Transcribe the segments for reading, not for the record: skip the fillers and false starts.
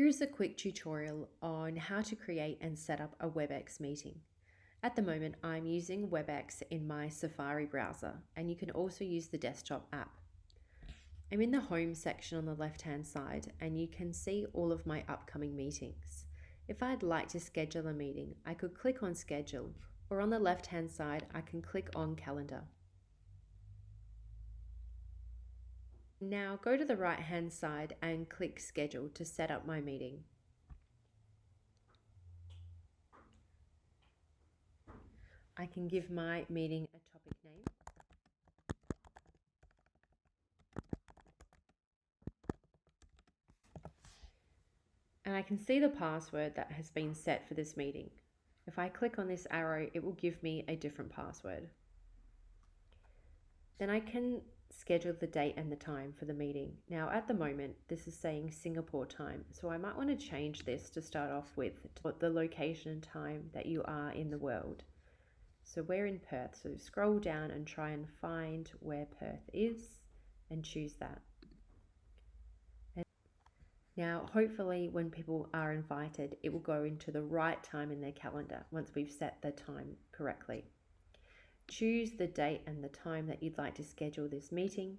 Here is a quick tutorial on how to create and set up a WebEx meeting. At the moment, I'm using WebEx in my Safari browser, and you can also use the desktop app. I'm in the home section on the left-hand side, and you can see all of my upcoming meetings. If I'd like to schedule a meeting, I could click on schedule, or on the left-hand side, I can click on calendar. Now go to the right-hand side and click schedule to set up my meeting. I can give my meeting a topic name. And I can see the password that has been set for this meeting. If I click on this arrow, it will give me a different password. Then I can schedule the date and the time for the meeting. Now at the moment, this is saying Singapore time, so I might want to change this to start off with the location and time that you are in the world. So we're in Perth, so scroll down and try and find where Perth is and choose that. Now, hopefully when people are invited, it will go into the right time in their calendar once we've set the time correctly. Choose the date and the time that you'd like to schedule this meeting.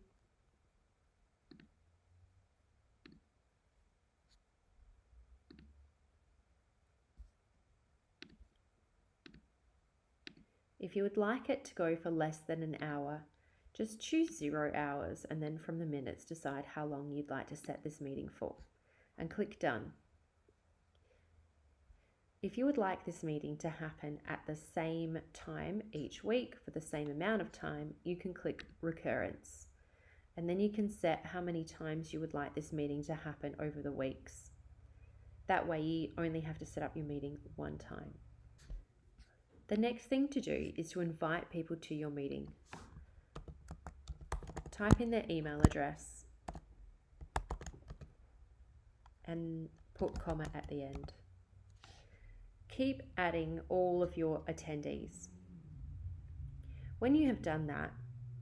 If you would like it to go for less than an hour, just choose 0 hours and then from the minutes decide how long you'd like to set this meeting for and click done. If you would like this meeting to happen at the same time each week for the same amount of time, you can click recurrence. And then you can set how many times you would like this meeting to happen over the weeks. That way you only have to set up your meeting one time. The next thing to do is to invite people to your meeting. Type in their email address and put comma at the end. Keep adding all of your attendees. When you have done that,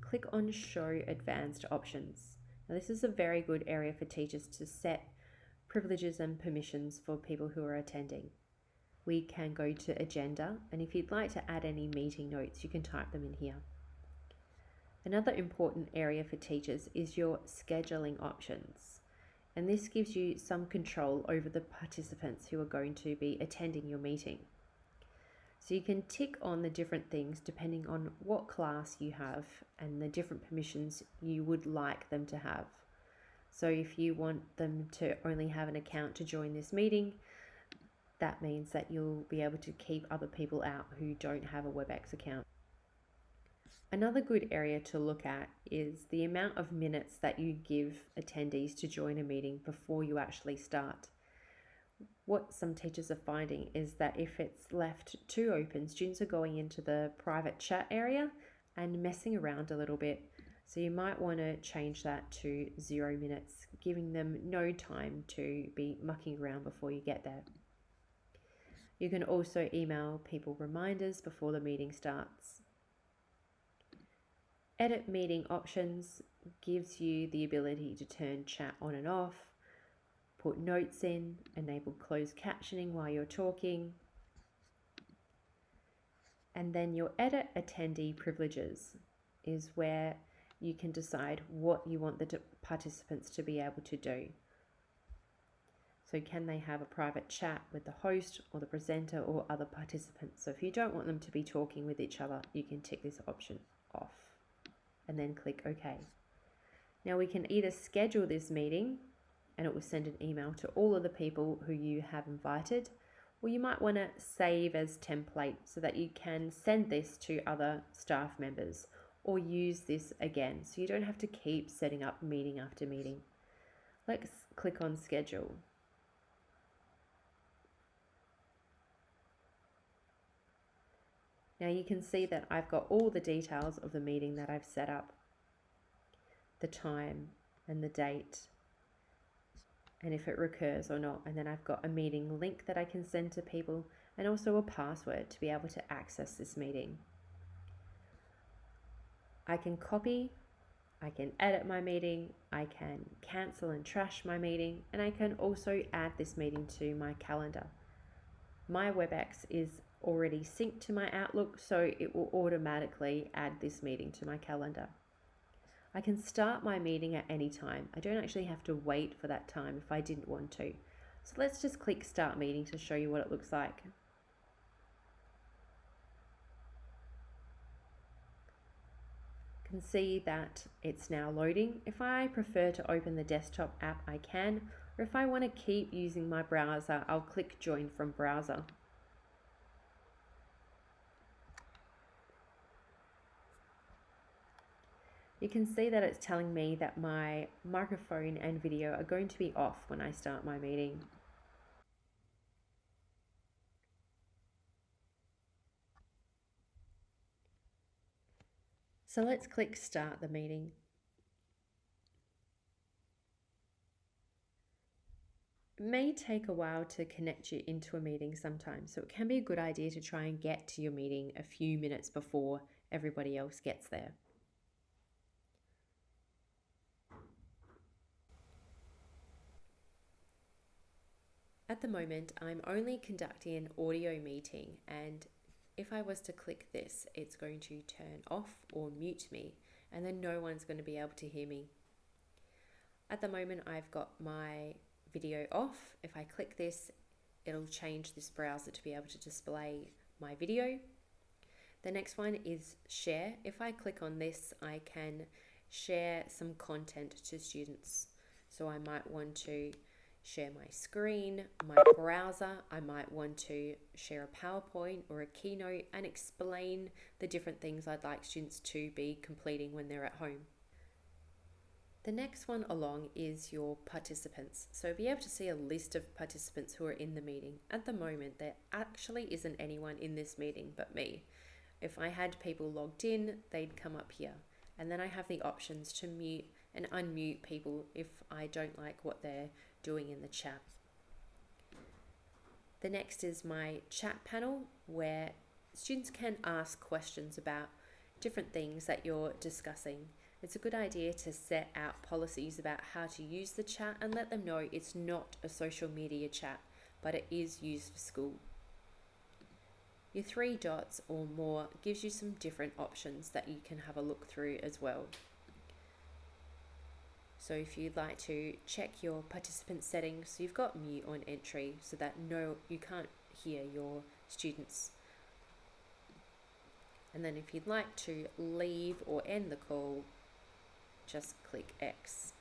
click on Show Advanced Options. Now this is a very good area for teachers to set privileges and permissions for people who are attending. We can go to Agenda, and if you'd like to add any meeting notes, you can type them in here. Another important area for teachers is your scheduling options. And this gives you some control over the participants who are going to be attending your meeting. So you can tick on the different things depending on what class you have and the different permissions you would like them to have. So if you want them to only have an account to join this meeting, that means that you'll be able to keep other people out who don't have a WebEx account. Another good area to look at is the amount of minutes that you give attendees to join a meeting before you actually start. What some teachers are finding is that if it's left too open, students are going into the private chat area and messing around a little bit. So you might want to change that to 0 minutes, giving them no time to be mucking around before you get there. You can also email people reminders before the meeting starts. Edit meeting options gives you the ability to turn chat on and off, put notes in, enable closed captioning while you're talking. And then your edit attendee privileges is where you can decide what you want the participants to be able to do. So can they have a private chat with the host or the presenter or other participants? So if you don't want them to be talking with each other, you can tick this option off and then click OK. Now we can either schedule this meeting and it will send an email to all of the people who you have invited, or you might want to save as template so that you can send this to other staff members or use this again so you don't have to keep setting up meeting after meeting. Let's click on schedule. Now you can see that I've got all the details of the meeting that I've set up, the time and the date, and if it recurs or not. And then I've got a meeting link that I can send to people and also a password to be able to access this meeting. I can copy I can edit my meeting, I can cancel and trash my meeting, and I can also add this meeting to my calendar. My WebEx is already synced to my Outlook, so it will automatically add this meeting to my calendar. I can start my meeting at any time. I don't actually have to wait for that time if I didn't want to. So let's just click Start Meeting to show you what it looks like. Can see that it's now loading. If I prefer to open the desktop app, I can, or if I want to keep using my browser, I'll click Join from Browser. You can see that it's telling me that my microphone and video are going to be off when I start my meeting. So let's click Start the Meeting. It may take a while to connect you into a meeting sometimes, so it can be a good idea to try and get to your meeting a few minutes before everybody else gets there. At the moment, I'm only conducting an audio meeting, and if I was to click this, it's going to turn off or mute me, and then no one's going to be able to hear me. At the moment, I've got my video off. If I click this, it'll change this browser to be able to display my video. The next one is share. If I click on this, I can share some content to students. So I might want to share my screen, my browser. I might want to share a PowerPoint or a Keynote and explain the different things I'd like students to be completing when they're at home. The next one along is your participants. So be able to see a list of participants who are in the meeting. At the moment, there actually isn't anyone in this meeting but me. If I had people logged in, they'd come up here. And then I have the options to mute and unmute people if I don't like what they're doing in the chat. The next is my chat panel, where students can ask questions about different things that you're discussing. It's a good idea to set out policies about how to use the chat and let them know it's not a social media chat, but it is used for school. Your 3 dots or more gives you some different options that you can have a look through as well. So if you'd like to check your participant settings, you've got mute on entry so that you can't hear your students. And then if you'd like to leave or end the call, just click X.